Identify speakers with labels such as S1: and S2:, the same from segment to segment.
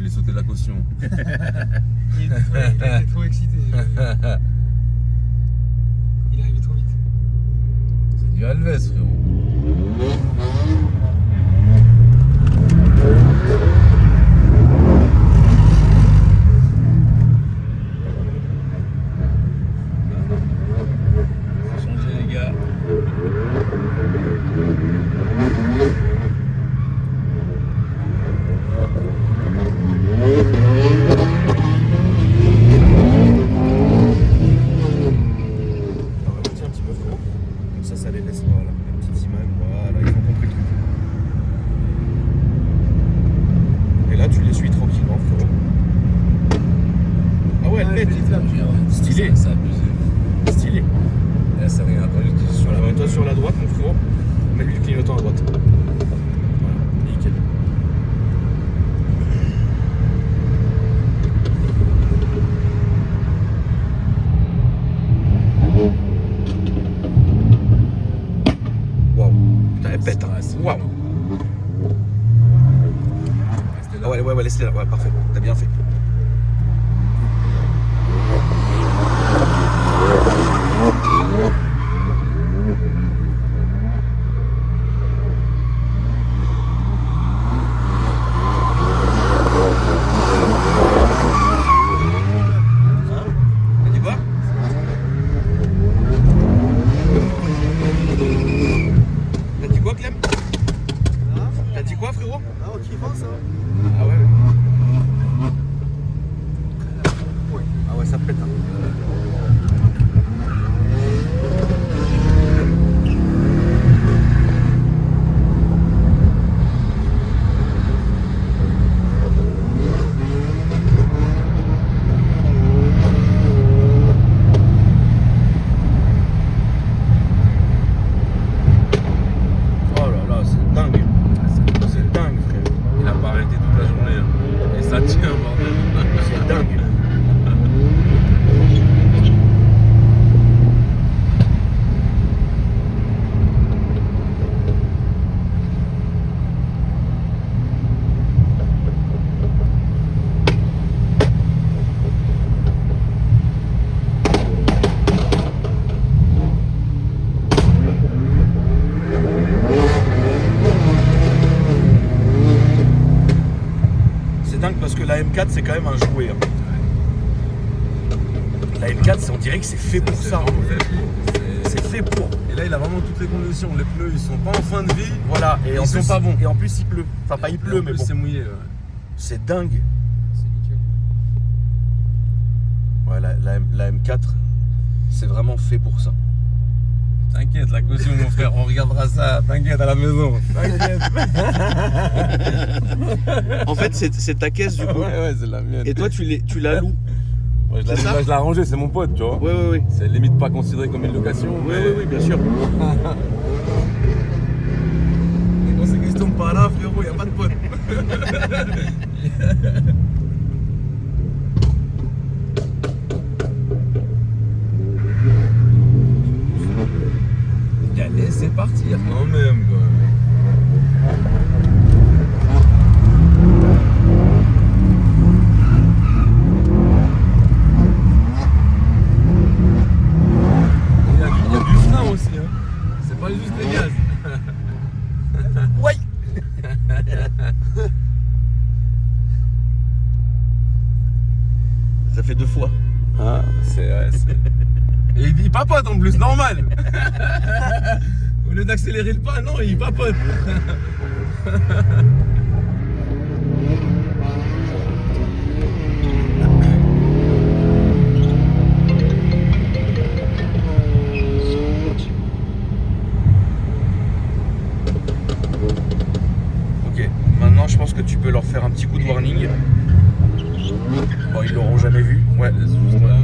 S1: voulait sauter la caution.
S2: Il était trop excité. Il est arrivé trop vite.
S1: C'est du Alves, frérot. Changer les gars.
S3: Ça les laisse, voilà, la petite image, voilà, ils ont compris le truc. Et là, tu les suis tranquillement, frérot. Ah ouais, elle pète. Stylé.
S1: C'est abusé.
S3: Stylé.
S1: Là, c'est rien. Attends, juste sur la
S3: Toi sur la droite, mon frérot, mets-lui le clignotant à droite. Voilà, nickel. Waouh, putain, elle pète. Hein. Waouh. Ah ouais, laisse-les là. Ouais, parfait. T'as bien fait. T'as dit quoi? T'as dit quoi, Clem? T'as dit quoi, frérot?
S2: Ah, on kiffant ça.
S3: Ah ouais. Ah ouais, ça pète. Hein. Oh là là, c'est dingue. C'est dingue, frère.
S1: Il a pas arrêté toute la journée. Hein. Et ça tient, bordel.
S3: C'est dingue. C'est dingue parce que la M4 c'est quand même un jouet. Hein. La M4 on dirait que c'est fait pour ça.
S1: vraiment fait pour.
S3: C'est fait pour.
S1: Et là, il a vraiment toutes les conditions. Les pneus, ils sont pas en fin de vie.
S3: Voilà. Et
S1: Ils
S3: en
S1: sont
S3: plus,
S1: pas bons.
S3: Et en plus il pleut. Enfin pas il pleut
S1: Et en
S3: mais
S1: plus,
S3: bon.
S1: c'est mouillé. Ouais.
S3: C'est dingue.
S2: C'est nickel.
S3: Ouais, la M4 c'est vraiment fait pour ça.
S1: T'inquiète, la caution, mon frère, on regardera ça. T'inquiète, à la maison. T'inquiète.
S3: En fait c'est ta caisse du coup.
S1: Ouais, c'est la mienne.
S3: Et toi tu la loues.
S1: Ouais,
S3: c'est ça
S1: je l'ai arrangé, c'est mon pote, tu vois.
S3: Ouais.
S1: C'est limite pas considéré comme une location.
S3: Oui, bien sûr.
S1: Et quand c'est question de pas là, frérot, y a pas de pote. Il a laissé partir quand même, quoi. Il y a du frein aussi, hein. C'est pas juste les gaz.
S3: Ouais. Ça fait 2 fois.
S1: Ah, c'est vrai, Et il papote en plus, normal. Au lieu d'accélérer le pas, non, il papote.
S3: Ok, maintenant je pense que tu peux leur faire un petit coup de warning. Bon, ils l'auront jamais vu. Ouais.
S1: Juste là.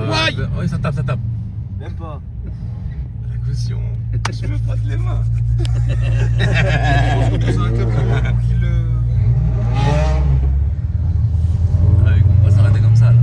S3: Ouais.
S1: Ouais, ça tape.
S2: Même pas.
S1: La caution. Je me frotte les mains.
S2: Je pense qu'on pose un câble vraiment pour qu'il
S1: Ouais, on va s'arrêter comme ça là.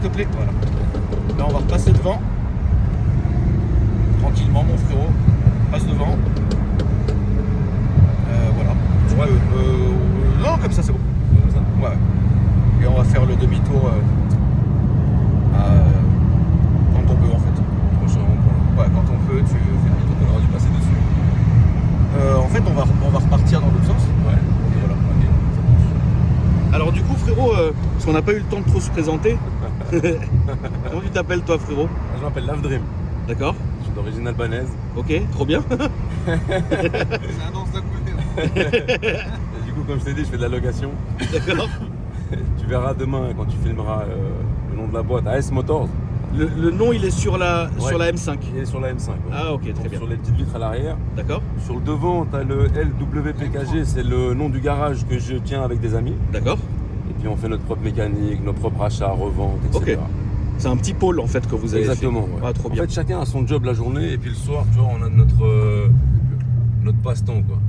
S3: te plaît. Voilà. Là, on va repasser devant. Tranquillement, mon frérot. Passe devant. Voilà. Ouais, non, comme ça, c'est bon. Comme ça. Ouais. Et on va faire le demi-tour quand on peut, en fait.
S1: Prochain rond-point.
S3: Ouais, quand on peut, tu fais le demi-tour.
S1: On aura dû passer dessus.
S3: En fait, on va repartir dans l'autre sens.
S1: Ouais. Et voilà. Ok. Ça marche.
S3: Alors du coup, frérot, parce qu'on n'a pas eu le temps de trop se présenter. Comment tu t'appelles, toi, frérot?
S1: Je m'appelle Love Dream.
S3: D'accord.
S1: Je suis d'origine albanaise.
S3: Ok, trop bien.
S2: C'est un danse d'un côté.
S1: Et du coup, comme je t'ai dit, je fais de la location.
S3: D'accord.
S1: Tu verras demain quand tu filmeras le nom de la boîte, AS Motors.
S3: Le nom, il est sur la M5.
S1: Il est sur la M5. Ouais.
S3: Ah, ok, très
S1: Donc,
S3: bien.
S1: sur les petites vitres à l'arrière.
S3: D'accord.
S1: Sur le devant, tu as le LWPKG, c'est le nom du garage que je tiens avec des amis.
S3: D'accord.
S1: Et puis on fait notre propre mécanique, nos propres achats, reventes, etc.
S3: Ok. C'est un petit pôle, en fait, que vous avez
S1: Exactement.
S3: fait.
S1: Ouais.
S3: Ah, trop
S1: En
S3: bien.
S1: fait, chacun a son job la journée et puis le soir, tu vois, on a notre passe-temps, quoi.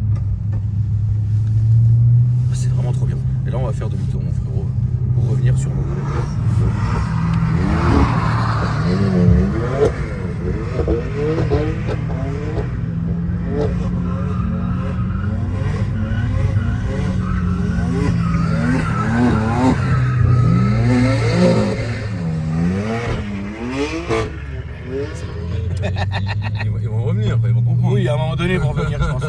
S3: C'est vraiment trop bien. Et là, on va faire demi-tour, mon frérot, pour revenir sur nous.
S1: Ils vont revenir, quoi, ils vont comprendre.
S3: Oui, à un moment donné, ils vont revenir, je pense.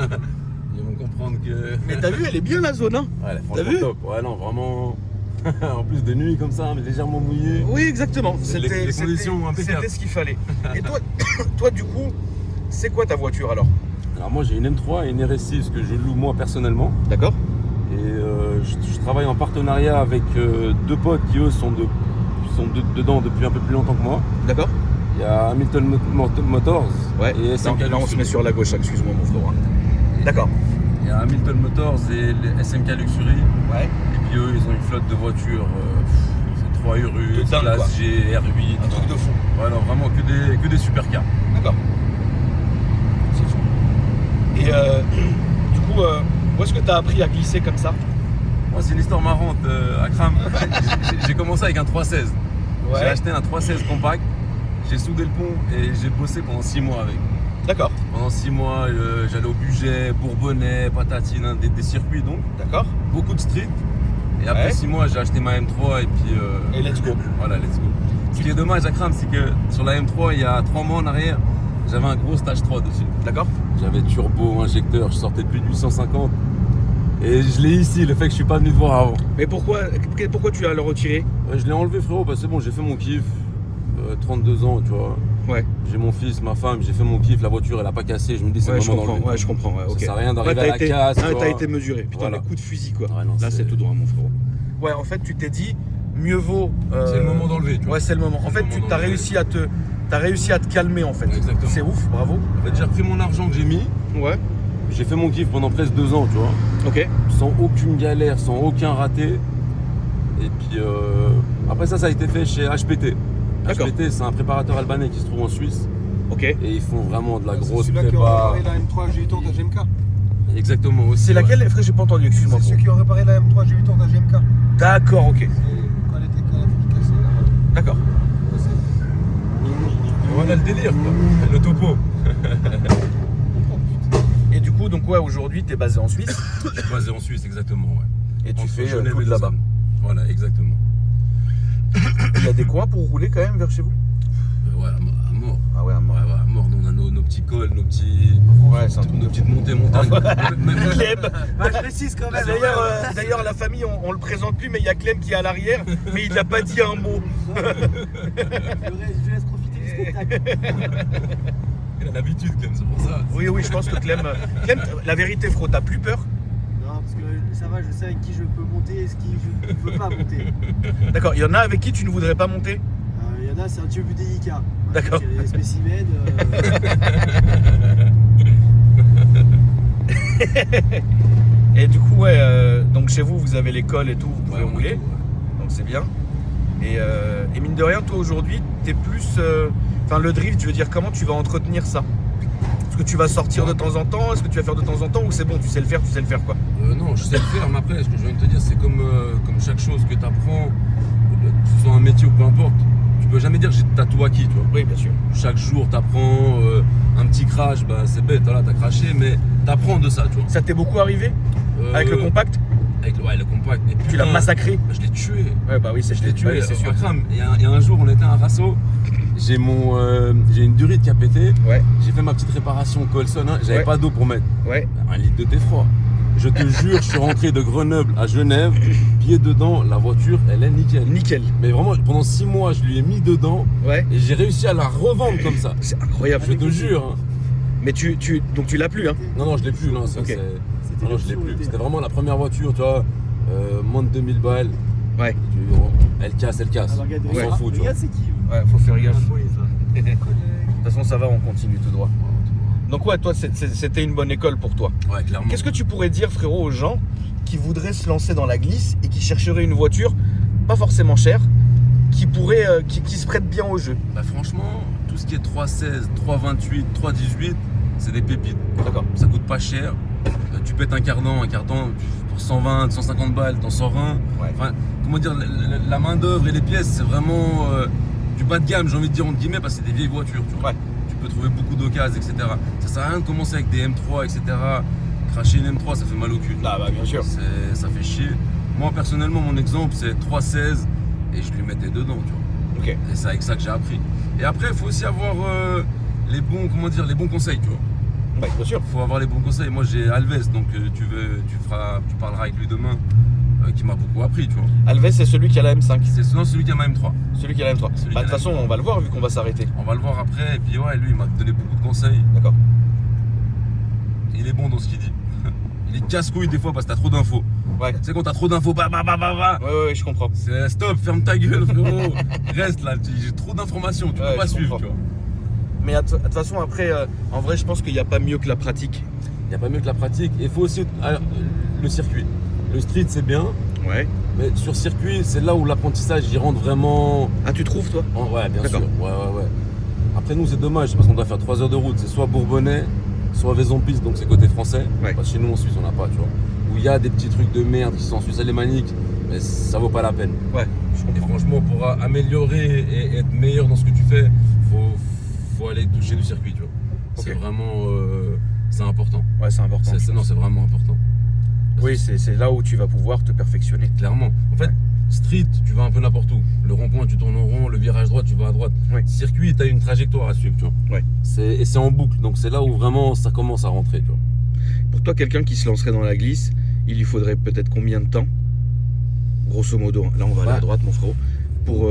S1: Ils vont comprendre que.
S3: Mais t'as vu, elle est bien, la zone, hein?
S1: Ouais,
S3: T'as vu?
S1: top. Ouais, non, vraiment. En plus de nuit comme ça, mais légèrement mouillé.
S3: Oui, exactement.
S1: Les conditions impeccables.
S3: C'était ce qu'il fallait. Et toi, du coup, c'est quoi ta voiture alors?
S1: Alors moi j'ai une M3 et une RS6 que je loue moi personnellement.
S3: D'accord.
S1: Et je travaille en partenariat avec deux potes qui eux sont dedans depuis un peu plus longtemps que moi.
S3: D'accord.
S1: Il y a Hamilton Motors
S3: Ouais.
S1: et SMK
S3: Là, on se
S1: Luxury.
S3: met sur la gauche, excuse-moi, mon frère. D'accord.
S1: Il y a Hamilton Motors et les SMK Luxury.
S3: Ouais.
S1: Et puis eux ils ont une flotte de voitures, c'est 3
S3: De
S1: Urus,
S3: dingue, quoi.
S1: classe G, R8.
S3: Un truc de fou.
S1: Ouais, non, vraiment que des supercars.
S3: D'accord. C'est fou. Et du coup, où est-ce que tu as appris à glisser comme ça?
S1: Moi c'est une histoire marrante à Cram. J'ai commencé avec un 316. J'ai acheté un 316 compact, j'ai soudé le pont et j'ai bossé pendant 6 mois avec.
S3: D'accord.
S1: Pendant 6 mois, j'allais au Bugey, Bourbonnais, Patatine, hein, des circuits donc.
S3: D'accord.
S1: Beaucoup de street. Et après
S3: Ouais.
S1: 6 mois, j'ai acheté ma M3 et puis.
S3: Et let's go.
S1: Voilà, let's go. Ce qui est dommage à Cram, c'est que sur la M3, il y a 3 mois en arrière, j'avais un gros stage 3 dessus.
S3: D'accord.
S1: J'avais turbo, injecteur, je sortais de plus de 850. Et je l'ai ici, le fait que je suis pas venu te voir avant.
S3: Mais pourquoi tu as le retiré?
S1: Ouais, je l'ai enlevé frérot, parce que c'est bon, j'ai fait mon kiff. 32 ans, tu vois.
S3: Ouais.
S1: J'ai mon fils, ma femme, j'ai fait mon kiff, la voiture elle a pas cassé, je me dis c'est
S3: Ouais,
S1: le
S3: je
S1: moment
S3: comprends.
S1: d'enlever.
S3: Ouais, je comprends. Ouais, ok.
S1: Ça sert à rien d'arriver
S3: Ouais,
S1: à la casse. tu
S3: t'as
S1: vois.
S3: été mesuré. Putain,
S1: Voilà.
S3: les coups de fusil quoi.
S1: Ouais, non,
S3: Là, c'est tout droit, mon frérot. Ouais, en fait, tu t'es dit, mieux vaut.
S1: C'est le moment d'enlever, tu vois.
S3: Ouais, c'est le moment. En
S1: C'est
S3: fait,
S1: le
S3: tu
S1: moment
S3: t'as
S1: d'enlever.
S3: réussi à te calmer en fait.
S1: Exactement.
S3: C'est ouf, bravo.
S1: En fait, j'ai repris mon argent que j'ai mis,
S3: Ouais.
S1: j'ai fait mon kiff pendant presque 2 ans, tu vois.
S3: Ok.
S1: Sans aucune galère, sans aucun raté. Et puis après ça a été fait chez HPT.
S3: D'accord.
S1: HPT, c'est un préparateur albanais qui se trouve en Suisse.
S3: Ok.
S1: Et ils font vraiment de la
S2: C'est
S1: grosse
S2: celui-là qui aura
S1: prépa.
S2: réparé la M3 G8 de GMK.
S1: Exactement aussi.
S3: C'est
S1: ouais.
S3: laquelle, frère? J'ai pas entendu, excuse-moi.
S2: C'est ceux qui ont réparé la M3 G8 de GMK.
S3: D'accord, ok.
S2: C'est quand elle était cassée.
S3: D'accord.
S1: Voilà le délire quoi. Le topo.
S3: Et du coup, donc ouais, aujourd'hui, t'es basé en Suisse
S1: Je suis basé en Suisse, exactement, ouais.
S3: et tu
S1: Entre
S3: fais
S1: Genève
S3: tout
S1: et
S3: de là-bas.
S1: Lausanne. Voilà, exactement.
S3: Il y a des coins pour rouler quand même vers chez vous?
S1: Ouais, à mort.
S3: Ah ouais, à mort.
S1: Ouais, à mort. Nous, on a nos petits cols, nos petits.
S3: Ouais, c'est un truc
S1: Nos
S3: de
S1: petites montées montagnes.
S3: Clem.
S2: Je précise quand même.
S3: D'ailleurs, la famille, on le présente plus, mais il y a Clem qui est à l'arrière, mais il n'a pas dit un mot.
S2: Je laisse profiter du spectacle.
S1: Il a l'habitude, Clem, c'est pour ça.
S3: Oui, je pense que Clem, la vérité, frérot, t'as plus peur?
S4: Non, parce que ça va, je sais avec qui je peux monter et ce qui je ne veux pas monter.
S3: D'accord, il y en a avec qui tu ne voudrais pas monter?
S4: Il y en a, c'est un tube DIK.
S3: D'accord.
S4: Il y a les spécimens.
S3: Et du coup, ouais, donc chez vous, vous avez l'école et tout, vous pouvez
S1: Ouais,
S3: rouler,
S1: ouais.
S3: donc c'est bien. Et mine de rien, toi aujourd'hui, t'es plus. Enfin, le drift, je veux dire, comment tu vas entretenir ça? Est-ce que tu vas sortir de temps en temps? Est-ce que tu vas faire de temps en temps? Ou c'est bon, tu sais le faire quoi?
S1: Non, je sais le faire, mais après, ce que je viens de te dire, c'est comme chaque chose que tu apprends, que ce soit un métier ou peu importe, tu peux jamais dire j'ai tout acquis, tu vois.
S3: Oui, bien sûr.
S1: Chaque jour, t'apprends un petit crash, bah, c'est bête, voilà, t'as craché, mais t'apprends de ça, tu vois.
S3: Ça t'est beaucoup arrivé avec le compact?
S1: Ouais, le compact. Et
S3: Tu l'as
S1: putain,
S3: massacré?
S1: bah, je l'ai tué.
S3: Ouais, bah oui,
S1: Je l'ai tué.
S3: ouais, c'est sûr.
S1: Akram, il y a un jour, on était à un rasso, j'ai une durite qui a pété,
S3: Ouais,
S1: j'ai fait ma petite réparation Colson, hein, j'avais
S3: Ouais.
S1: pas d'eau pour mettre.
S3: ouais.
S1: 1 litre de thé froid. Je te jure, je suis rentré de Grenoble à Genève, pied dedans, la voiture, elle est nickel.
S3: Nickel.
S1: Mais vraiment, pendant 6 mois, je lui ai mis dedans
S3: Ouais.
S1: et j'ai réussi à la revendre comme ça.
S3: C'est incroyable.
S1: Je te jure. Hein.
S3: Mais donc tu l'as plus, hein?
S1: Non, je l'ai plus. Non, ça,
S3: Ok.
S1: non, je l'ai plus. C'était vraiment la première voiture, tu vois, moins de 2000 balles.
S3: Ouais.
S1: Elle casse.
S4: Alors, regarde,
S1: On s'en fout, tu vois.
S4: regarde, c'est qui
S3: Ouais, faut faire gaffe. De
S4: collègue.
S3: toute façon, ça va, on continue tout droit. Donc ouais, toi, c'était une bonne école pour toi.
S1: Ouais, clairement.
S3: Qu'est-ce que tu pourrais dire, frérot, aux gens qui voudraient se lancer dans la glisse et qui chercheraient une voiture pas forcément chère, qui se prête bien au jeu?
S1: Bah, franchement, tout ce qui est 316, 328, 318, c'est des pépites.
S3: D'accord.
S1: Ça coûte pas cher. Tu pètes un cardan pour 120, 150 balles, t'en sors un.
S3: Ouais.
S1: Enfin, comment dire, la main d'œuvre et les pièces, c'est vraiment du bas de gamme, j'ai envie de dire entre guillemets, parce que c'est des vieilles voitures, tu vois.
S3: Ouais.
S1: Tu peux trouver beaucoup d'occasions, etc. Ça sert à rien de commencer avec des M3, etc. Cracher une M3, ça fait mal au cul.
S3: Ah bah bien sûr.
S1: Ça fait chier. Moi personnellement, mon exemple, c'est 316 et je lui mettais dedans, tu vois.
S3: Ok.
S1: Et c'est avec ça que j'ai appris. Et après, il faut aussi avoir les bons conseils, tu vois.
S3: Ouais, bien sûr.
S1: Il faut avoir les bons conseils. Moi, j'ai Alves, donc tu parleras avec lui demain, qui m'a beaucoup appris, tu vois.
S3: Alves, c'est celui qui a la M5.
S1: C'est celui qui a ma M3.
S3: Celui qui a la M3.
S1: Celui
S3: Bah, de
S1: qui a
S3: toute
S1: la
S3: façon,
S1: M3.
S3: on va le voir vu qu'on va s'arrêter.
S1: On va le voir après. Et puis, ouais, lui, il m'a donné beaucoup de conseils.
S3: D'accord.
S1: Il est bon dans ce qu'il dit. Il est casse-couille des fois parce que t'as trop d'infos.
S3: Ouais.
S1: Tu sais, quand t'as trop d'infos, bah.
S3: Ouais, je comprends.
S1: C'est stop, ferme ta gueule, frérot. Reste là, j'ai trop d'informations, tu
S3: Ouais,
S1: peux pas
S3: je
S1: suivre,
S3: comprends.
S1: tu vois.
S3: Mais de toute façon, après, en vrai, je pense qu'il n'y a pas mieux que la pratique.
S1: Il n'y a pas mieux que la pratique. Il faut aussi le circuit. Le street, c'est bien,
S3: Ouais.
S1: mais sur circuit, c'est là où l'apprentissage y rentre vraiment.
S3: Ah, tu trouves, toi?
S1: Ouais, bien sûr.
S3: D'accord.
S1: Ouais. Après, nous, c'est dommage parce qu'on doit faire 3 heures de route. C'est soit Bourbonnais, soit Vaison-Piste, donc c'est côté français.
S3: Ouais.
S1: Parce que chez nous, en Suisse, on n'a pas, tu vois. Où il y a des petits trucs de merde qui sont en Suisse alémanique, mais ça vaut pas la peine.
S3: Ouais, je
S1: Et
S3: comprends.
S1: franchement, pour améliorer et être meilleur dans ce que tu fais, faut aller toucher du circuit, tu vois. C'est
S3: Ok.
S1: vraiment c'est important.
S3: Ouais, c'est important.
S1: Non, c'est vraiment important.
S3: Oui, c'est là où tu vas pouvoir te perfectionner.
S1: Clairement. En fait, street, tu vas un peu n'importe où. Le rond-point, tu tournes en rond. Le virage droit, tu vas à droite.
S3: Oui.
S1: Circuit, tu as une trajectoire à suivre, tu vois.
S3: Ouais.
S1: Et c'est en boucle. Donc c'est là où vraiment ça commence à rentrer, tu vois.
S3: Pour toi, quelqu'un qui se lancerait dans la glisse, il lui faudrait peut-être combien de temps? Grosso modo. Là, on va aller à droite, mon frérot. Pour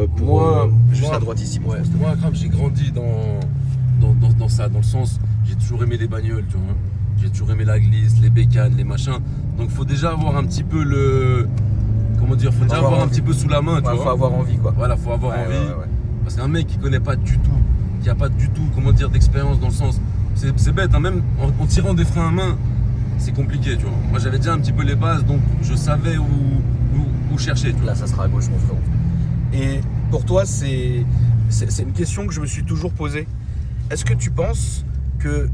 S3: juste à droite ici. mon
S1: Ouais,
S3: frérot.
S1: moi, Akram, j'ai grandi dans ça, dans le sens, j'ai toujours aimé les bagnoles, tu vois. J'ai toujours aimé la glisse, les bécanes, les machins. Donc faut déjà avoir un petit peu faut déjà avoir un petit peu sous la main, tu
S3: Ouais,
S1: vois.
S3: faut avoir envie, quoi.
S1: Voilà, faut avoir
S3: Ouais,
S1: envie.
S3: ouais.
S1: Parce qu'un mec qui connaît pas du tout, qui a pas du tout, d'expérience dans le sens, c'est bête, hein, même en tirant des freins à main, c'est compliqué, tu vois. Moi, j'avais déjà un petit peu les bases, donc je savais où chercher, tu vois.
S3: Là, ça sera à gauche, mon frérot. Et pour toi, c'est une question que je me suis toujours posée. Est-ce que tu penses que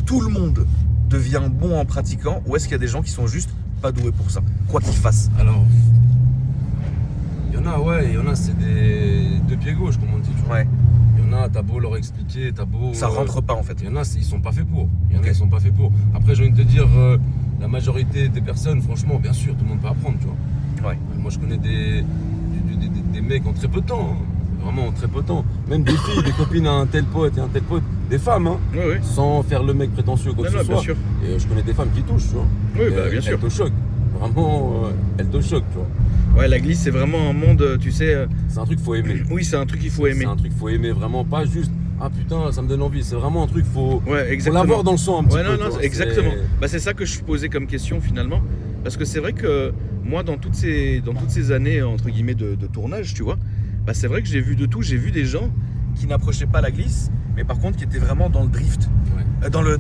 S3: tout le monde devient bon en pratiquant, ou est-ce qu'il y a des gens qui sont juste pas doués pour ça, quoi qu'ils fassent?
S1: Alors, il y en a, c'est des deux pieds gauche, comme on dit, tu vois.
S3: Ouais.
S1: Il y en a, t'as beau leur expliquer, t'as beau.
S3: Ça rentre pas en fait.
S1: Il y en a, ils sont pas faits pour. Il y en
S3: Ok.
S1: a, ils sont pas faits pour. Après, j'ai envie de te dire, la majorité des personnes, franchement, bien sûr, tout le monde peut apprendre, tu vois.
S3: Ouais.
S1: Moi, je connais des mecs en très peu de temps, hein. Vraiment en très peu de temps. Même des filles, des copines à un tel pote et un tel pote, des femmes, hein,
S3: Oui, oui.
S1: sans faire le mec prétentieux quoi que ce
S3: bien
S1: soit.
S3: sûr.
S1: Et je connais des femmes qui touchent, tu vois.
S3: Oui,
S1: Et,
S3: bien sûr.
S1: Elles te choquent. Vraiment, elles te choquent, tu vois.
S3: Ouais, la glisse, c'est vraiment un monde, tu sais.
S1: C'est un truc qu'il faut aimer.
S3: Oui, c'est un truc qu'il faut aimer.
S1: C'est un truc qu'il faut aimer, vraiment. Pas juste, ah putain, ça me donne envie. C'est vraiment un truc, faut
S3: exactement.
S1: l'avoir dans le sang un petit
S3: Ouais,
S1: peu.
S3: non,
S1: tu
S3: non,
S1: vois.
S3: exactement. Bah, c'est ça que je posais comme question finalement. Parce que c'est vrai que moi, dans toutes ces années, entre guillemets, de tournage, tu vois, bah, c'est vrai que j'ai vu de tout. J'ai vu des gens qui n'approchaient pas la glisse, mais par contre qui étaient vraiment dans le drift.
S1: Ouais.
S3: Dans le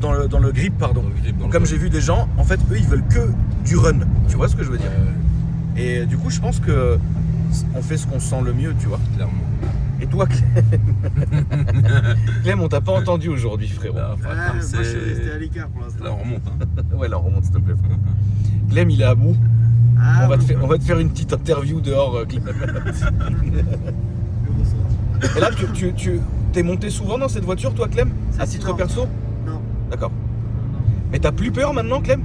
S3: grip, pardon.
S1: Dans le grip, dans le
S3: Comme
S1: grip.
S3: j'ai vu des gens, en fait, eux, ils veulent que du run. Tu vois ce que je veux dire? Et du coup, je pense que on fait ce qu'on sent le mieux, tu vois.
S1: Clairement.
S3: Et toi, Clem, Clem, on t'a pas entendu aujourd'hui, frérot.
S1: Là,
S4: Ah, moi, je suis resté à
S1: c'est.
S4: l'écart pour l'instant.
S1: Là, on remonte. Hein.
S3: Ouais, là, on remonte, s'il te plaît. frérot. Clem, il est à bout.
S4: Ah,
S3: On va te faire une petite interview dehors, Clem.
S4: le ressenti.
S3: Et là, tu t'es monté souvent dans cette voiture, toi, Clem? À titre
S4: Non.
S3: perso?
S4: Non.
S3: D'accord. Mais t'as plus peur maintenant, Clem?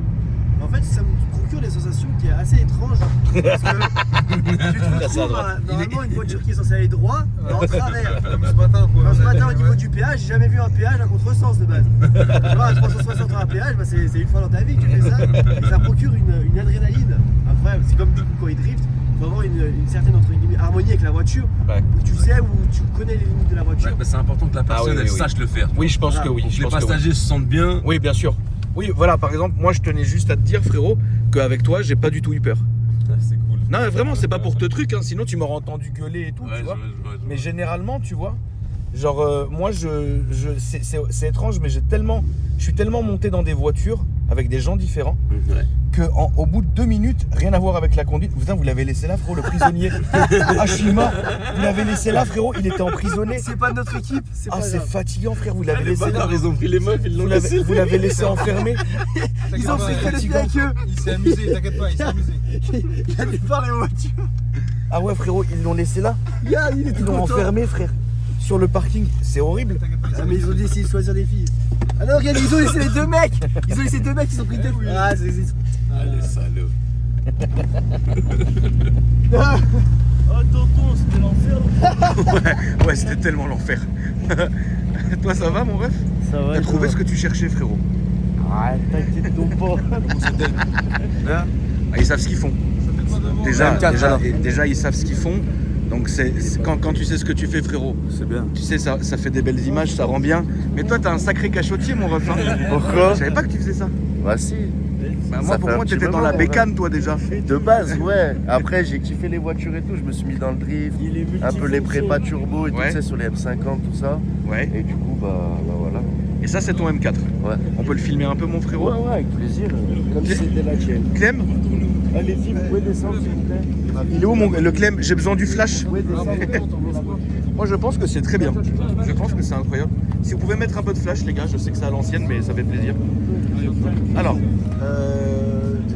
S4: En fait, ça me procure des sensations qui est assez étranges. Parce que tu te
S3: Ça,
S4: retrouves
S3: droite.
S4: normalement une voiture qui est censée aller droit, mais en travers.
S2: Comme ce matin, quoi.
S4: Quand ce matin, au niveau du péage, j'ai jamais vu un péage à contresens de base. Tu vois, à 360 à un péage, bah, c'est une fois dans ta vie que tu fais ça. Et ça procure une adrénaline. Après, c'est comme du coup quand il drift, il faut avoir une certaine entre guillemets, harmonie avec la voiture.
S3: Ouais.
S4: Où tu sais, où tu connais les limites de la voiture.
S1: Ouais, bah, c'est important que la personne
S3: oui,
S1: elle
S3: oui.
S1: sache le faire.
S3: Oui, je pense
S4: Voilà.
S3: que oui.
S1: Pour que
S3: Je
S1: les
S3: pense que oui.
S1: passagers se sentent bien.
S3: Oui, bien sûr. Oui, voilà, par exemple, moi je tenais juste à te dire, frérot, qu'avec toi, j'ai pas du tout eu peur.
S1: C'est cool.
S3: Non, mais vraiment, c'est pas pour te truc, hein, sinon tu m'aurais entendu gueuler et tout,
S1: Ouais,
S3: tu vois.
S1: je vois.
S3: Mais généralement, tu vois, genre, moi, c'est étrange, mais je suis tellement monté dans des voitures avec des gens différents
S1: Ouais.
S3: qu'au bout de 2 minutes, rien à voir avec la conduite. Putain, vous l'avez laissé là, frérot, le prisonnier. Ah, je suis mort. Vous l'avez laissé là, frérot, il était emprisonné.
S4: C'est pas de notre équipe, c'est
S3: Ah,
S4: pas
S3: c'est
S4: grave.
S3: fatigant, frère, vous l'avez
S1: Les
S3: laissé là.
S1: bâtards, ils ont pris les meufs, ils l'ont laissé.
S3: Vous l'avez laissé enfermé.
S4: Ils ont fait le bien avec eux.
S2: Il s'est amusé, t'inquiète pas, il s'est amusé.
S4: Il y a des phares et voitures.
S3: Ah ouais, frérot, ils l'ont laissé là.
S4: Il est
S3: Ils
S4: tout
S3: l'ont
S4: content.
S3: enfermé, frère. Sur le parking, c'est horrible.
S2: T'inquiète pas, il s'est
S4: Ah mais ils ont décidé de choisir des filles. Ah non regarde, ils ont laissé les deux mecs. Ils ont laissé deux mecs, ils ont pris deux. Ah c'est...
S1: Ah, les salauds.
S4: Oh tonton, c'était l'enfer.
S3: Ouais, c'était tellement l'enfer. Toi, ça va, mon ref?
S4: Ça va.
S3: T'as trouvé ce que tu cherchais, frérot?
S4: Ah t'inquiète donc pas.
S3: Ah, ils savent ce qu'ils font. Déjà, ils savent ce qu'ils font. Donc quand tu sais ce que tu fais, frérot,
S5: C'est bien.
S3: tu sais, ça fait des belles images, ça rend bien. Mais toi, t'as un sacré cachotier, mon ref. Hein.
S5: Pourquoi?
S3: Je savais pas que tu faisais ça.
S5: Bah si.
S3: Bah,
S5: Ça
S3: moi,
S5: fait
S3: pour
S5: un
S3: moi,
S5: petit
S3: t'étais dans
S5: moment,
S3: la
S5: mon
S3: bécane, toi, déjà.
S5: De base, ouais. Après, j'ai kiffé les voitures et tout. Je me suis mis dans le drift. Un peu les prépas turbo et tout,
S3: Ouais.
S5: tu sais, sur les M50, tout ça.
S3: Ouais.
S5: Et du coup, bah voilà.
S3: Et ça, c'est ton M4.
S5: Ouais.
S3: On peut le filmer un peu, mon frérot?
S5: Ouais, avec plaisir. Comme si c'était la tienne.
S3: Clem,
S5: Les filles, vous pouvez descendre, s'il vous plaît?
S3: il est où le Clem? J'ai besoin du flash.
S5: Vous pouvez descendre.
S3: Moi, je pense que c'est très bien. Je pense que c'est incroyable. Si vous pouvez mettre un peu de flash, les gars, je sais que c'est à l'ancienne, mais ça fait plaisir. Alors,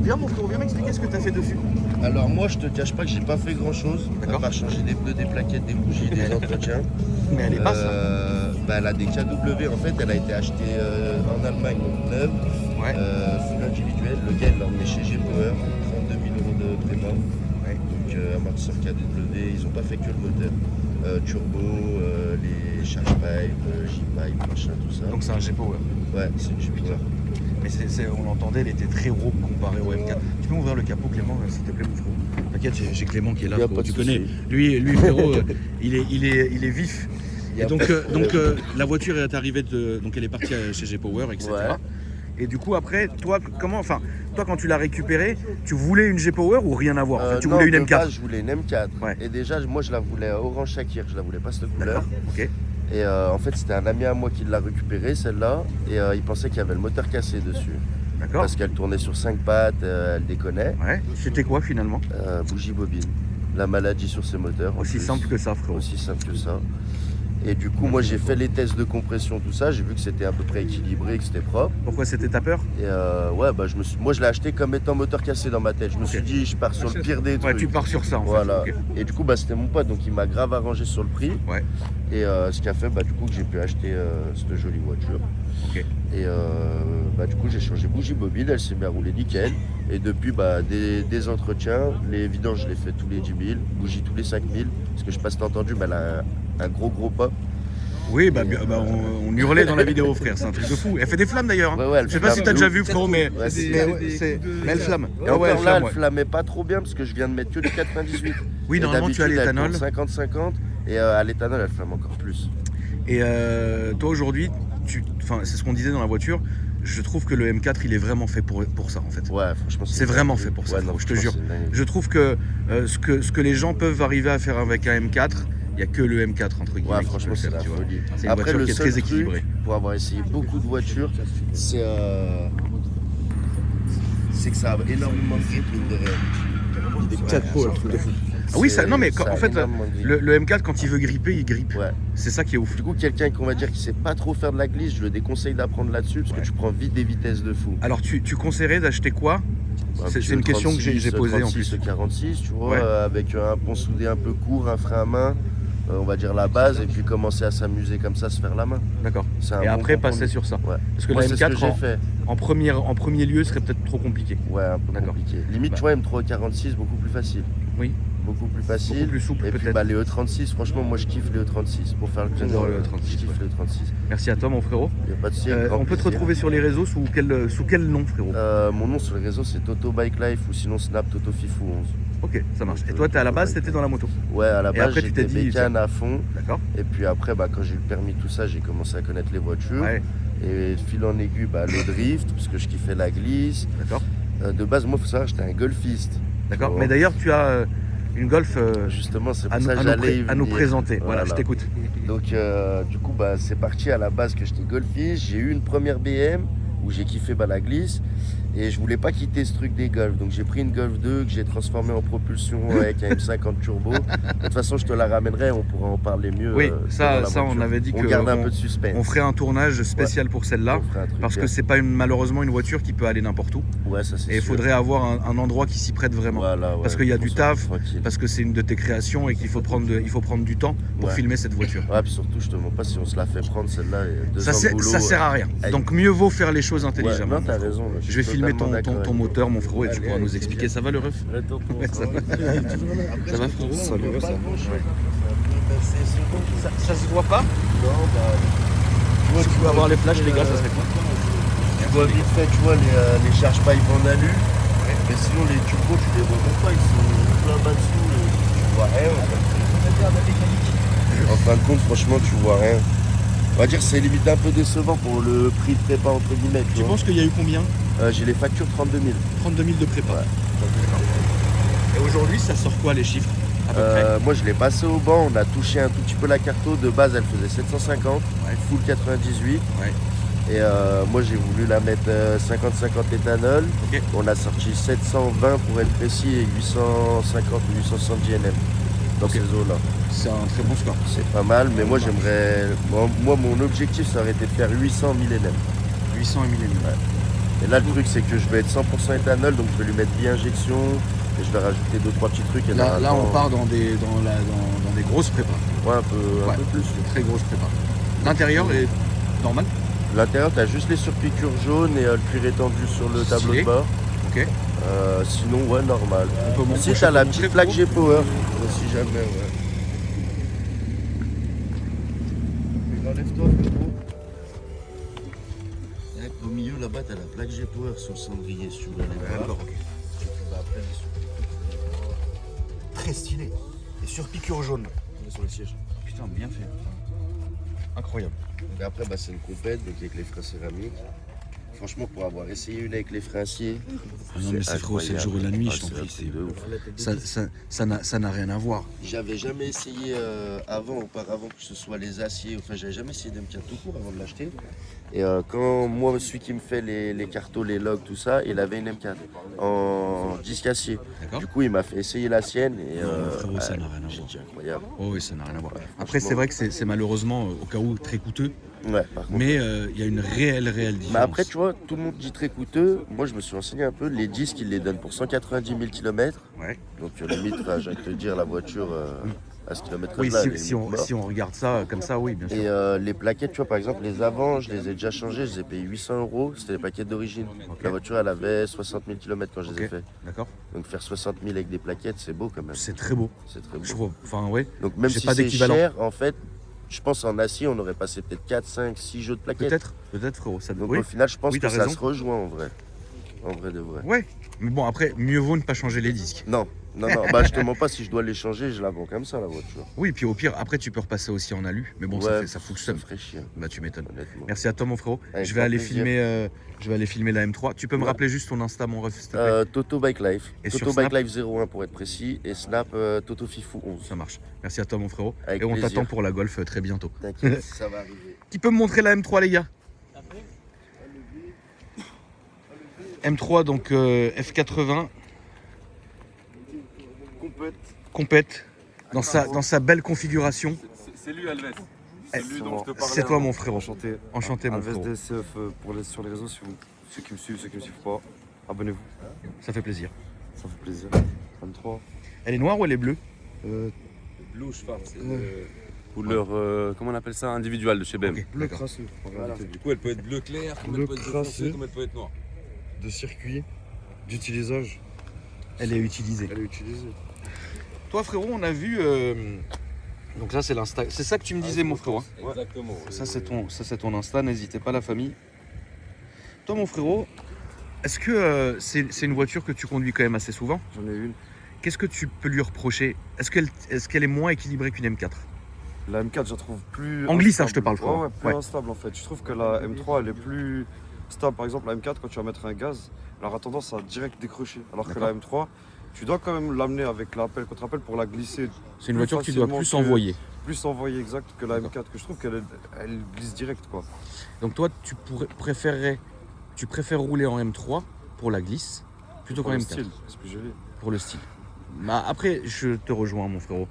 S3: viens, mon frérot, viens m'expliquer ce que tu as fait dessus.
S5: Alors moi, je te cache pas que j'ai pas fait grand chose. À
S3: D'accord.
S5: part changer des pneus, des plaquettes, des bougies, des entretiens.
S3: Mais elle est basse, là.
S5: Elle a des KW, en fait, elle a été achetée en Allemagne, donc neuve,
S3: Ouais.
S5: full individuel. Le gars, il l'a emmené chez G-Power, 32 000 € de prépa.
S3: Ouais.
S5: Donc amortisseur KW, ils ont pas fait que le moteur. Turbo, les charge pipe, J-pipe, machin, tout ça.
S3: Donc c'est un G-Power.
S5: Ouais, c'est une Jupiter.
S3: Mais on l'entendait, elle était très rauque comparée au M4. Tu peux m'ouvrir le capot, Clément, s'il te plaît, mon frérot? T'inquiète, j'ai Clément qui est là,
S5: Y a
S3: frérot,
S5: pas de
S3: tu
S5: souci.
S3: connais. Lui frérot, il est vif.
S5: Y
S3: Et
S5: a
S3: donc,
S5: pas de problème.
S3: la voiture est arrivée, donc elle est partie chez G-Power, etc.
S5: Ouais.
S3: Et du coup, après, toi, quand tu l'as récupérée, tu voulais une G-Power ou rien à voir? En fait, tu
S5: Non,
S3: voulais une
S5: de
S3: M4?
S5: base, je voulais une M4.
S3: Ouais.
S5: Et déjà, moi, je la voulais orange Shakir, je la voulais pas cette couleur.
S3: D'accord, ok.
S5: Et en fait, c'était un ami à moi qui l'a récupérée, celle-là. Et il pensait qu'il y avait le moteur cassé dessus.
S3: D'accord.
S5: Parce qu'elle tournait sur 5 pattes, elle déconnait.
S3: Ouais. C'était quoi finalement?
S5: Bougie bobine. La maladie sur ses moteurs. en
S3: Aussi
S5: plus.
S3: simple que ça, frérot.
S5: Aussi simple que ça. Et du coup, moi, j'ai fait les tests de compression, tout ça. J'ai vu que c'était à peu près équilibré, que c'était propre.
S3: Pourquoi c'était ta peur?
S5: Et ouais, bah, moi, je l'ai acheté comme étant moteur cassé dans ma tête. Je me
S3: Ok.
S5: suis dit, je pars sur le pire des
S3: Ouais,
S5: trucs.
S3: tu pars sur ça en
S5: Voilà.
S3: fait. Ok.
S5: Et du coup, bah, c'était mon pote, donc il m'a grave arrangé sur le prix.
S3: Ouais.
S5: Et ce qui a fait du coup, que j'ai pu acheter cette jolie voiture.
S3: Ok.
S5: Et du coup, j'ai changé bougie bobine, elle s'est bien roulée nickel. Et depuis, des entretiens, les vidanges, je les fais tous les 10 000, bougie tous les 5 000. Parce que je sais pas si t'as entendu, mais elle a un gros pop.
S3: Oui, on hurlait dans la vidéo, frère, c'est un truc de fou. Elle fait des flammes d'ailleurs. Hein.
S5: Ouais, elle
S3: Je sais pas si
S5: flamme
S3: t'as
S5: de
S3: déjà
S5: ouf.
S3: vu, frérot, mais
S5: Ouais,
S3: mais elle flamme.
S5: Et
S3: Ah
S5: encore
S3: ouais, elle
S5: là,
S3: flamme,
S5: elle
S3: ouais.
S5: flammait pas trop bien parce que je viens de mettre que du 98.
S3: Oui,
S5: Et
S3: normalement, tu as
S5: d'habitude, elle
S3: l'éthanol.
S5: tourne 50-50 et à l'éthanol, elle flamme encore plus.
S3: Et toi aujourd'hui, c'est ce qu'on disait dans la voiture, je trouve que le M4 il est vraiment fait pour ça en fait.
S5: Ouais, franchement,
S3: C'est vraiment fait pour ça,
S5: non,
S3: je te
S5: franchement,
S3: jure.
S5: c'est dingue.
S3: Je trouve que ce que les gens peuvent arriver à faire avec un M4, il n'y a que le M4 entre guillemets.
S5: Ouais,
S3: qui
S5: franchement,
S3: peut le
S5: c'est
S3: faire,
S5: la
S3: tu vois.
S5: folie.
S3: C'est une
S5: Après,
S3: voiture
S5: le
S3: qui est
S5: seul
S3: très équilibrée.
S5: truc, pour avoir essayé beaucoup de voitures, c'est que ça a énormément de grip, mine de rien. Des 4 pots,
S3: Ah oui, ça, non mais
S5: ça
S3: en
S5: a
S3: fait,
S5: énormément de grip.
S3: le M4 quand il veut gripper, il grippe.
S5: Ouais.
S3: C'est ça qui est ouf.
S5: Du coup, quelqu'un qu'on va dire qui sait pas trop faire de la glisse, je le déconseille d'apprendre là-dessus parce
S3: Ouais.
S5: que tu prends vite des vitesses de fou.
S3: Alors tu conseillerais d'acheter quoi?
S5: Un
S3: C'est
S5: petit
S3: une question que j'ai
S5: 36,
S3: posée en
S5: 36,
S3: plus.
S5: 46, tu vois,
S3: Ouais.
S5: avec un pont soudé un peu court, un frein à main. on va dire la base, et puis commencer à s'amuser comme ça, se faire la main.
S3: D'accord.
S5: C'est un
S3: Et
S5: bon
S3: après
S5: compromis.
S3: passer sur ça.
S5: Ouais.
S3: Parce que
S5: Moi,
S3: la
S5: c'est ce que
S3: M4
S5: j'ai fait.
S3: en premier lieu serait peut-être trop compliqué.
S5: Ouais, un peu
S3: D'accord.
S5: compliqué. Limite,
S3: Bah.
S5: tu vois, M3 46, beaucoup plus facile.
S3: Oui.
S5: Beaucoup plus facile.
S3: Beaucoup plus souple
S5: Et puis
S3: peut-être.
S5: bah, les E36, franchement, moi je kiffe les E36. Pour faire le
S3: J'adore
S5: tour,
S3: les E36,
S5: je kiffe
S3: ouais.
S5: les E36.
S3: Merci à toi mon frérot.
S5: Il n'y a pas de souci. avec grand
S3: On peut te
S5: plaisir.
S3: retrouver sur les réseaux sous quel nom frérot?
S5: Mon nom sur les réseaux, c'est Toto Bike Life ou sinon Snap Toto Fifou 11.
S3: Ok, ça marche. Et toi, à la base, t'étais dans la moto?
S5: Ouais, à la
S3: Et
S5: base,
S3: après, tu t'es
S5: j'étais
S3: dit,
S5: bécane à fond.
S3: D'accord.
S5: Et puis après, bah, quand j'ai eu le permis, tout ça, j'ai commencé à connaître les voitures.
S3: Ouais,
S5: Et de fil en aiguille, bah, le drift, parce que je kiffais la glisse.
S3: d'accord.
S5: De base, moi, il faut savoir, j'étais un golfiste.
S3: D'accord.
S5: Bon.
S3: Mais d'ailleurs, tu as une Golf
S5: Justement, c'est
S3: à,
S5: pour
S3: nous,
S5: ça que
S3: à nous
S5: j'allais y
S3: à nous
S5: venir.
S3: présenter. Voilà, je t'écoute.
S5: Donc, du coup, bah, c'est parti à la base que j'étais golfiste. J'ai eu une première BM où j'ai kiffé bah, la glisse. Et je voulais pas quitter ce truc des Golf. Donc, j'ai pris une Golf 2 que j'ai transformée en propulsion avec un M50 turbo. De toute façon, je te la ramènerai. On pourra en parler mieux.
S3: Oui, ça,
S5: pendant la
S3: on
S5: voiture.
S3: avait dit
S5: on
S3: que
S5: garde un
S3: on-
S5: peu de suspense.
S3: On ferait un tournage spécial pour celle-là.
S5: On fera un truc
S3: Parce que
S5: bien.
S3: c'est pas malheureusement une voiture qui peut aller n'importe où.
S5: Ouais, ça c'est
S3: Et il
S5: sûr.
S3: faudrait avoir un endroit qui s'y prête vraiment.
S5: Voilà, ouais,
S3: Parce qu'il y a
S5: qu'on
S3: du
S5: soit
S3: taf,
S5: tranquille.
S3: Parce que c'est une de tes créations et qu'il faut prendre, il faut prendre du temps pour
S5: Ouais.
S3: filmer cette voiture.
S5: Ouais, puis surtout, je te demande pas si on se la fait prendre celle-là. Et 2 ans de boulot,
S3: Ça sert à rien.
S5: aïe.
S3: Donc mieux vaut faire les choses
S5: Ouais,
S3: intelligemment.
S5: non, t'as raison. là,
S3: Je
S5: suis
S3: vais filmer
S5: totalement d'accord
S3: ton
S5: avec
S3: moteur, mon frérot, et tu
S5: Allez,
S3: pourras nous
S5: avec
S3: expliquer.
S5: plaisir.
S3: Ça va le ref? Ouais, ça va. Ça va, frérot? Ça se voit pas?
S5: Non, bah,
S3: Si tu peux avoir les flashs, les gars, ça serait quoi?
S5: tu vois vite fait, tu vois, les charge pipes en alu. Mais sinon, les turbos, tu les vois même pas. Ils sont plein bas dessous. Tu vois rien. En fin de compte, franchement, tu vois rien. On va dire que c'est limite un peu décevant pour le prix de prépa, entre guillemets.
S3: Tu
S5: vois.
S3: penses qu'il y a eu combien?
S5: J'ai les factures 32 000.
S3: 32 000 de prépa. Et aujourd'hui, ça sort quoi les chiffres? À peu près?
S5: Moi, je l'ai passé au banc. On a touché un tout petit peu la carto. De base, elle faisait 750.
S3: Ouais.
S5: Full 98.
S3: Ouais.
S5: Et moi, j'ai voulu la mettre 50-50 éthanol.
S3: Ok.
S5: On a sorti 720 pour être précis et 850 ou 870 NM dans
S3: Ok.
S5: ces eaux-là.
S3: C'est un très bon score.
S5: C'est pas mal, mais moi, j'aimerais. Moi, mon objectif, ça aurait été de faire 800 000 NM.
S3: 800 et 1000
S5: Et là, le truc, c'est que je vais être 100% éthanol, donc je vais lui mettre bi-injection et je vais rajouter 2-3 petits trucs. Et
S3: Là, on
S5: normalement,
S3: part dans des grosses prépas.
S5: Ouais, un peu plus.
S3: Des très grosses prépas. L'intérieur est normal.
S5: L'intérieur, tu as juste les surpiqûres jaunes et le cuir étendu sur le tableau
S3: Stylé.
S5: de bord.
S3: Ok.
S5: Sinon, ouais, normal.
S3: On peut
S5: Si
S3: montrer,
S5: t'as la
S3: montrer,
S5: petite plaque
S3: frérot.
S5: G-Power, si jamais, ouais. Enlève-toi, frérot. Au milieu, là-bas, t'as la plaque G-Power sur le cendrier, sur le
S3: D'accord, ok.
S2: Très stylé. Et sur piqûre jaune. On est sur le siège.
S3: Putain, bien fait. Incroyable.
S5: Donc après, bah, c'est une compète, donc avec les freins céramiques. Franchement, pour avoir essayé une avec les freins acier,
S3: Non mais c'est frérot, c'est le jour et la nuit, je t'en
S5: c'est un
S3: prie.
S5: truc de ouf.
S3: Ça n'a rien à voir.
S5: J'avais jamais essayé auparavant que ce soit les aciers, enfin j'avais jamais essayé d'M4 tout court avant de l'acheter. Et quand moi, celui qui me fait les cartos, les logs, tout ça, il avait une M4 en disque acier.
S3: D'accord.
S5: Du coup, il m'a fait essayer la sienne et
S3: Non, frérot, ça n'a rien à
S5: j'ai
S3: voir.
S5: dit incroyable.
S3: Oh oui, ça n'a rien à voir. Après,
S5: franchement.
S3: c'est vrai que c'est malheureusement, au cas où, très coûteux.
S5: Ouais, par contre.
S3: Mais il y a une réelle différence.
S5: Mais après, tu vois, tout le monde dit très coûteux. Moi, je me suis renseigné un peu. Les disques, ils les donnent pour 190 000 km.
S3: Ouais.
S5: Donc, limite, enfin, j'ai envie de te dire, la voiture, à ce kilomètre
S3: Oui,
S5: là,
S3: si on regarde ça comme ça, oui, bien sûr.
S5: Et les plaquettes, tu vois, par exemple, les avant, je les ai déjà changées. Je les ai payées 800 €. C'était les plaquettes d'origine.
S3: Ok.
S5: La voiture, elle avait 60 000 km quand je les ai
S3: Ok.
S5: fait.
S3: D'accord.
S5: Donc, faire 60 000 avec des plaquettes, c'est beau quand même.
S3: C'est très beau.
S5: C'est très beau.
S3: Je vois. Enfin, ouais.
S5: Donc, même
S3: j'ai
S5: si
S3: pas
S5: c'est
S3: d'équivalent.
S5: cher, en fait, je pense en acier, on aurait passé peut-être 4, 5, 6 jeux de plaquettes.
S3: Peut-être, frérot. Ça...
S5: Donc,
S3: Oui.
S5: au final, je pense
S3: Oui,
S5: que
S3: t'as
S5: ça
S3: raison.
S5: se rejoint en vrai. En vrai de vrai.
S3: Ouais. Mais bon, après, mieux vaut ne pas changer les disques.
S5: Non, bah je te mens pas, si je dois les changer, je la vends comme ça la voiture.
S3: Oui, puis au pire, après, tu peux repasser aussi en alu. Mais bon,
S5: Ouais,
S3: ça fout le
S5: ça
S3: seum.
S5: me ferait chier,
S3: Bah, tu m'étonnes.
S5: honnêtement.
S3: Merci à toi, mon frérot.
S5: Avec
S3: Je vais
S5: grand
S3: aller
S5: plaisir.
S3: filmer la M3. Tu peux me
S5: Ouais.
S3: rappeler juste ton Insta, mon ref, s'il te plaît.
S5: Toto Bike Life.
S3: Et sur
S5: Toto Bike
S3: Snap
S5: Life 01 pour être précis. Et Snap Toto Fifou 11.
S3: Ça marche. Merci à toi, mon frérot.
S5: Avec
S3: Et on
S5: plaisir.
S3: t'attend pour la Golf très bientôt.
S5: T'inquiète, ça va arriver.
S3: Qui peut me montrer la M3, les gars? M3, donc F80, compète, dans sa belle configuration.
S1: C'est lui, Alves.
S3: Eh,
S1: C'est lui dont je te parlais.
S3: C'est toi, mon frérot.
S2: Enchanté.
S3: Enchanté, mon
S2: Alves
S3: frérot.
S2: DSF sur les réseaux, ceux qui me suivent, ceux qui me suivent pas. Abonnez-vous,
S3: Ça fait plaisir.
S2: ça fait plaisir. 23.
S3: Elle est noire ou elle est bleue?
S1: Louche phare, c'est couleur, comment on appelle ça, individuelle de chez BM.
S3: Ok.
S2: Bleu crasseux. en
S1: Voilà.
S2: réalité.
S1: Du coup, elle peut être bleu clair, comme elle peut être bleu foncé,
S2: crasseux.
S1: comme elle peut être noire.
S2: De circuit, d'utilisage,
S3: Elle est utilisée.
S2: elle est utilisée.
S3: Toi frérot, on a vu. Donc ça c'est l'Insta. C'est ça que tu me disais mon frérot. Hein.
S1: Exactement.
S3: Ça c'est ton Insta, n'hésitez pas la famille. Toi mon frérot, est-ce que c'est une voiture que tu conduis quand même assez souvent?
S2: J'en ai une.
S3: Qu'est-ce que tu peux lui reprocher? Est-ce qu'elle est moins équilibrée qu'une M4?
S2: La M4, je la trouve plus.
S3: En glissage, je te
S2: instable.
S3: parle, frérot.
S2: Ouais, plus
S3: Ouais.
S2: instable en fait. Je trouve que la M3, elle est plus stable. Par exemple, la M4, quand tu vas mettre un gaz, elle aura tendance à direct décrocher. Alors que la M3, tu dois quand même l'amener avec l'appel, contre-appel pour la glisser.
S3: C'est une
S2: plus
S3: voiture que tu dois
S2: facilement
S3: plus
S2: que-
S3: envoyer.
S2: Plus envoyée exact que la M4, que je trouve qu'elle elle glisse direct quoi.
S3: Donc toi tu préfères rouler en M3 pour la glisse plutôt
S2: Pour
S3: qu'en
S2: le
S3: M4
S2: style, c'est plus joli.
S3: pour le style. Bah, après je te rejoins mon frérot.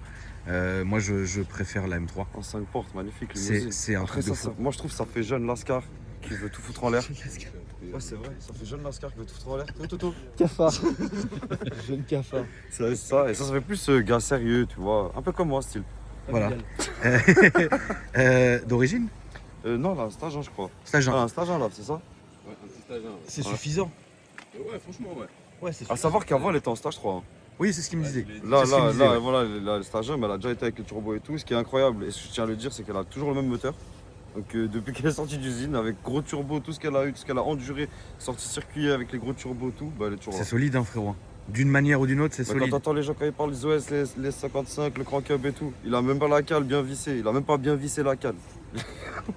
S3: Moi je préfère la M3.
S2: En 5 portes, magnifique.
S3: C'est
S2: limousine.
S3: c'est un
S2: Après,
S3: truc de
S2: ça,
S3: fou.
S2: moi je trouve que ça fait jeune Lascar qui veut tout foutre en l'air. Ouais, c'est vrai, ça fait jeune Lascar qui veut tout foutre en l'air. Toto.
S4: Cafard. Jeune cafard.
S2: C'est ça, et ça fait plus gars sérieux, tu vois. Un peu comme moi, style.
S3: Voilà. D'origine
S2: Non, là, un stage, je crois.
S3: Stage 1.
S2: Ah, un stage, là, c'est ça.
S1: Ouais, un petit stage.
S3: C'est
S2: Ouais.
S3: suffisant.
S1: Ouais, franchement, ouais.
S3: Ouais, c'est
S2: À savoir qu'avant, elle était en stage 3.
S3: Oui, c'est ce qu'il me disait.
S2: Là,
S3: C'est ce qu'il me
S2: là,
S3: disait,
S2: là,
S3: ouais.
S2: voilà, le stage 1, mais elle a déjà été avec le turbo et tout. Ce qui est incroyable, et je tiens à le dire, c'est qu'elle a toujours le même moteur. Donc depuis qu'elle est sortie d'usine, avec gros turbo, tout ce qu'elle a eu, tout ce qu'elle a enduré, sortie circuit avec les gros turbos, tout, bah, elle est toujours là.
S3: C'est solide, hein, frérot. D'une manière ou d'une autre, c'est
S2: Bah, quand
S3: solide.
S2: t'entends les gens quand ils parlent des OS, les 55, le crank up et tout, il a même pas la cale bien vissée, il a même pas bien vissé la cale.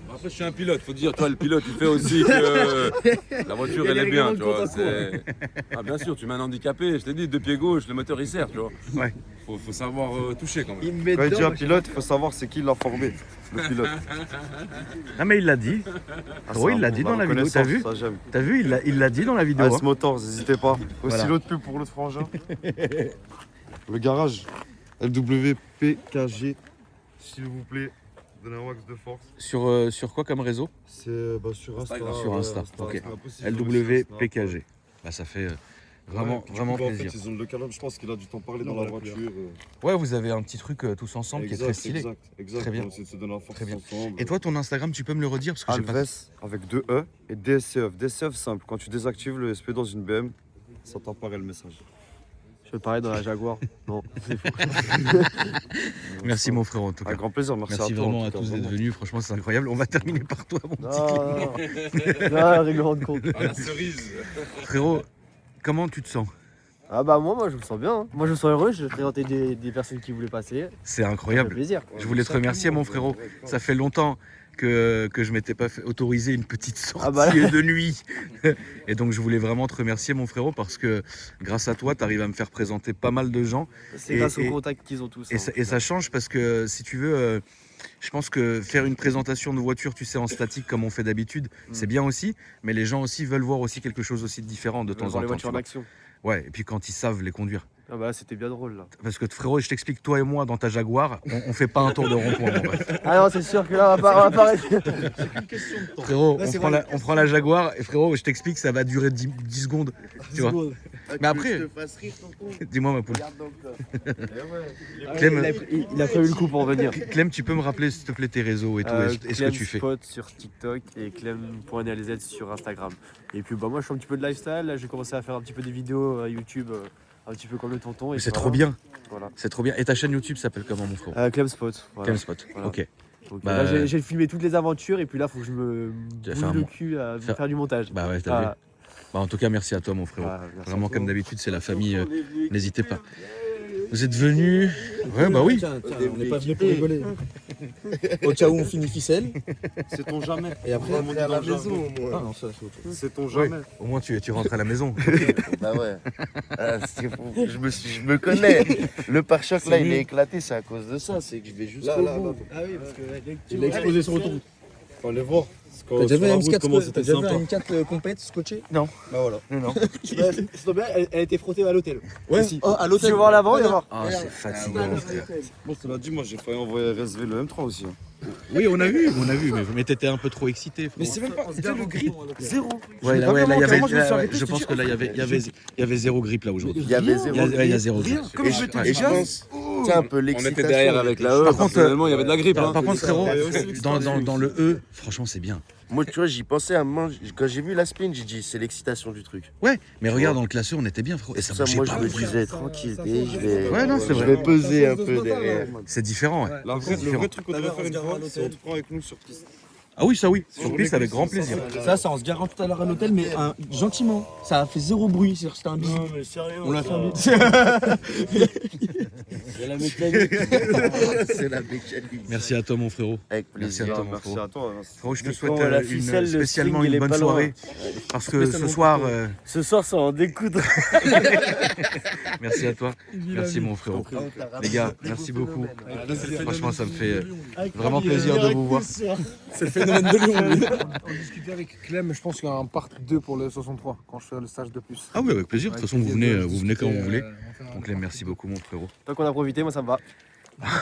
S1: Après, je suis un pilote, faut dire, toi, le pilote, il fait aussi que la voiture,
S4: Il y a
S1: elle
S4: les
S1: est bien,
S4: règlements
S1: tu
S4: de
S1: vois.
S4: compte en cours.
S1: Ah, bien sûr, tu mets un handicapé, je t'ai dit, 2 pieds gauche, le moteur, il sert, tu vois.
S3: Ouais.
S1: Faut savoir toucher quand même.
S4: Il me met
S2: Quand il dit
S4: dedans.
S2: un pilote, il faut savoir c'est qui l'a formé, le pilote.
S3: Ah mais il l'a dit.
S2: Ah,
S3: Oui,
S2: c'est
S3: il l'a
S2: un
S3: dit
S2: bon,
S3: dans la vidéo, t'as vu?
S2: Ça j'aime.
S3: T'as vu, il l'a dit dans la vidéo.
S2: Ice
S3: hein.
S2: Motors, n'hésitez pas. Aussi
S3: Voilà.
S2: l'autre pub pour l'autre frangin. Le garage, LWPKG, s'il vous plaît, donnez un wax de force.
S3: Sur quoi comme réseau?
S2: C'est sur Insta.
S1: Instagram.
S3: Sur Insta, ok.
S2: c'est pas possible, aussi,
S3: LWPKG. Bah ça fait vraiment,
S2: Ouais, puis du
S3: vraiment
S2: coup, bah,
S3: plaisir.
S2: En fait, ils ont le calme, je pense qu'il a dû t'en parler
S4: Non,
S2: dans la
S4: la
S2: voiture.
S3: Ouais, vous avez un petit truc tous ensemble qui est très stylé.
S2: Exact.
S3: Très bien.
S2: On essaie de se donner la force
S3: Très bien.
S2: ensemble.
S3: Et toi, ton Instagram, tu peux me le redire parce que j'ai pas.
S2: Alves avec 2 E et DSCF. DSCF simple, quand tu désactives le SP dans une BM, ça t'apparaît le message.
S4: Je peux te parler dans la Jaguar. Non, c'est faux.
S3: Merci mon frère en tout cas.
S2: Avec grand plaisir, merci,
S3: Merci
S2: à toi.
S3: vraiment
S2: en
S3: à
S2: tout
S3: tous
S2: cas,
S3: d'être
S2: vraiment.
S3: venus. Franchement, c'est incroyable. On va terminer par toi, mon petit
S4: Non, règlement de compte.
S1: Ah, la cerise.
S3: frérot. Comment tu te sens?
S4: Ah bah moi je me sens bien. Hein. Moi je me sens heureux, je vais présenter des personnes qui voulaient passer.
S3: C'est
S4: Ça fait
S3: incroyable.
S4: plaisir.
S3: Je voulais te remercier, mon frérot. Ça fait longtemps que je m'étais pas fait autoriser une petite sortie
S4: Ah bah
S3: de nuit. Et donc, je voulais vraiment te remercier, mon frérot, parce que grâce à toi, tu arrives à me faire présenter pas mal de gens.
S4: C'est
S3: Et-
S4: grâce
S3: et-
S4: aux contacts qu'ils ont tous.
S3: Et
S4: hein.
S3: ça change parce que, si tu veux, je pense que faire une présentation de voiture, tu sais, en statique, comme on fait d'habitude, c'est bien aussi. Mais les gens aussi veulent voir aussi quelque chose aussi de différent de
S4: Ils veulent
S3: temps
S4: voir
S3: en
S4: les
S3: temps.
S4: voitures en
S3: tu vois.
S4: action.
S3: Ouais, et puis quand ils savent les conduire.
S4: Ah bah là c'était bien drôle là.
S3: Parce que frérot, je t'explique, toi et moi, dans ta Jaguar, on fait pas un tour de rond-point. mon ref.
S4: Ah non c'est sûr que là on va pas arrêter.
S3: Frérot,
S4: Là,
S3: on
S4: c'est
S3: prend,
S4: vrai.
S3: on prend la Jaguar et frérot, je t'explique, ça va durer 10 secondes. Tu vois. Mais après, dis-moi ma poule. Clem,
S4: Il a prévu le coup pour venir.
S3: Clem, tu peux me rappeler s'il te plaît tes réseaux et tout, et ce que
S4: Clem
S3: tu fais.
S4: Spot sur TikTok et Clem.nlz sur Instagram. Et puis bah moi je fais un petit peu de lifestyle, là j'ai commencé à faire un petit peu des vidéos YouTube, un petit peu comme le tonton. Et
S3: C'est
S4: voilà.
S3: trop bien,
S4: Voilà.
S3: c'est trop bien. Et ta chaîne YouTube s'appelle comment mon frérot?
S4: Clem Spot. Voilà.
S3: Clem Spot,
S4: Voilà.
S3: ok.
S4: Donc,
S3: Bah,
S4: là, j'ai filmé toutes les aventures et puis là faut que je me
S3: Tu vas
S4: bouge
S3: faire
S4: le
S3: un-
S4: cul à
S3: faire-
S4: faire du montage.
S3: Bah ouais, t'as vu.
S4: Ah,
S3: Bah, en tout cas, merci à toi mon frérot.
S4: ah, merci
S3: Vraiment
S4: à toi.
S3: comme d'habitude, c'est la famille, n'hésitez pas. Vous êtes venus? Ouais, bah oui.
S6: Tiens, on n'est pas venu pour rigoler. Au cas où on finit ficelle.
S2: C'est ton jamais.
S6: Et après,
S2: Comme on dit
S6: à
S2: dans
S6: la
S2: le jargon.
S6: maison au moins. Ah non, ça c'est autre chose.
S2: C'est ton jamais.
S3: Au moins, tu rentres à la maison.
S5: Bah ouais. Ah, je me connais. Le pare-choc là, il est éclaté, c'est à cause de ça. C'est que je vais jusqu'au
S6: Là,
S5: bout.
S6: là.
S4: Ah oui parce que
S6: Il a explosé sur autoroute.
S2: Faut aller voir.
S6: T'as déjà vu
S2: Sur la
S6: un
S2: route,
S6: M4
S2: comment
S6: t'as
S2: c'était
S6: déjà vu
S2: sympa.
S6: un M4 complète scotché?
S3: Non.
S6: Bah voilà.
S3: Non.
S4: c'est bien, elle a été frottée à l'hôtel.
S6: Ouais.
S4: Ici.
S6: Oh, à
S4: Tu
S6: l'hôtel.
S4: veux voir l'avant, il va voir.
S3: Ah, c'est fatigant, frère.
S2: Bon, cela dit, moi j'ai failli envoyer RSV le M3 aussi.
S3: Oui, on a vu, mais t'étais un peu trop excité.
S6: Mais c'est même pas. C'était le grip. Zéro.
S3: Ouais, là,
S6: pas
S3: ouais, là,
S6: comment,
S3: il y avait,
S6: carrément, je me suis
S3: là,
S6: arrêté,
S3: je
S6: je te
S3: pense
S6: dis,
S3: que là, il y avait zéro grip là aujourd'hui.
S5: Il y avait zéro.
S3: Il y a zéro grip.
S6: Comme je
S5: Et je
S6: vais
S5: pense, sentais un peu
S1: On
S5: l'excitation.
S1: était derrière avec la E.
S6: Par contre,
S1: Personnellement, il y avait de la grippe.
S6: Par
S1: hein.
S6: contre, frérot,
S2: Ouais, aussi,
S6: dans le E, franchement, c'est bien.
S5: Moi, tu vois, j'y pensais à un moment. Quand j'ai vu la spin, j'ai dit, c'est l'excitation du truc.
S6: Ouais, mais regarde, dans le classeur, on était bien, frérot.
S5: Et
S6: Et ça
S5: ça,
S6: bougeait
S5: moi,
S6: pas.
S5: je me disais, tranquille, je vais,
S6: Ouais, non, c'est
S5: je
S6: vrai.
S5: vais peser un peu derrière.
S6: C'est différent, ouais.
S2: Là, le vrai truc qu'on devrait faire une fois, c'est on te prend avec nous sur piste.
S6: Ah oui, ça oui. Sur piste, avec grand plaisir.
S7: Ça, on se garant tout à l'heure à l'hôtel, mais gentiment. Ça a fait zéro bruit, c'est-à-dire que c'était un bisou.
S4: Non, mais sérieux.
S7: On l'a fait un
S5: C'est la mécanique. C'est la mécanique.
S6: Merci à toi, mon frérot.
S5: Avec
S6: Merci à
S5: plaisir.
S6: toi, mon
S2: Merci
S6: frérot.
S2: à toi.
S6: Frérot, je te
S4: Mais
S6: souhaite
S4: quand la ficelle, le
S6: spécialement
S4: string, il
S6: une
S4: est
S6: bonne
S4: pas loin.
S6: soirée. Parce que ce soir,
S4: Ce soir, ça va en découdre.
S6: merci à toi. Merci, mon frérot. Les gars, merci beaucoup. Franchement, ça me fait vraiment plaisir de vous voir.
S7: C'est le phénomène de Lyon. On discutait avec Clem, je pense qu'il y a un part 2 pour le 63 quand je fais le stage de plus.
S6: Ah oui, avec plaisir. De toute façon, vous venez quand vous voulez. Donc, là, merci beaucoup, mon frérot.
S4: Tant qu'on a profité, moi ça me va.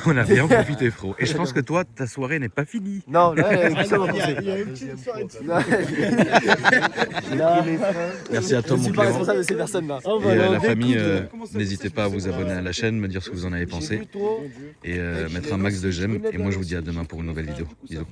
S6: On a bien profité, frérot. Et je pense que toi, ta soirée n'est pas finie.
S4: Non, là, il
S7: y a une petite soirée dessus.
S6: Merci à toi,
S4: Je
S6: mon
S4: suis pas
S6: Clément.
S4: responsable de ces personnes-là.
S6: Et la famille, n'hésitez pas à vous abonner à la chaîne, me dire ce que vous en avez pensé. Et mettre un max de j'aime. Et moi, je vous dis à demain pour une nouvelle vidéo. Bisous.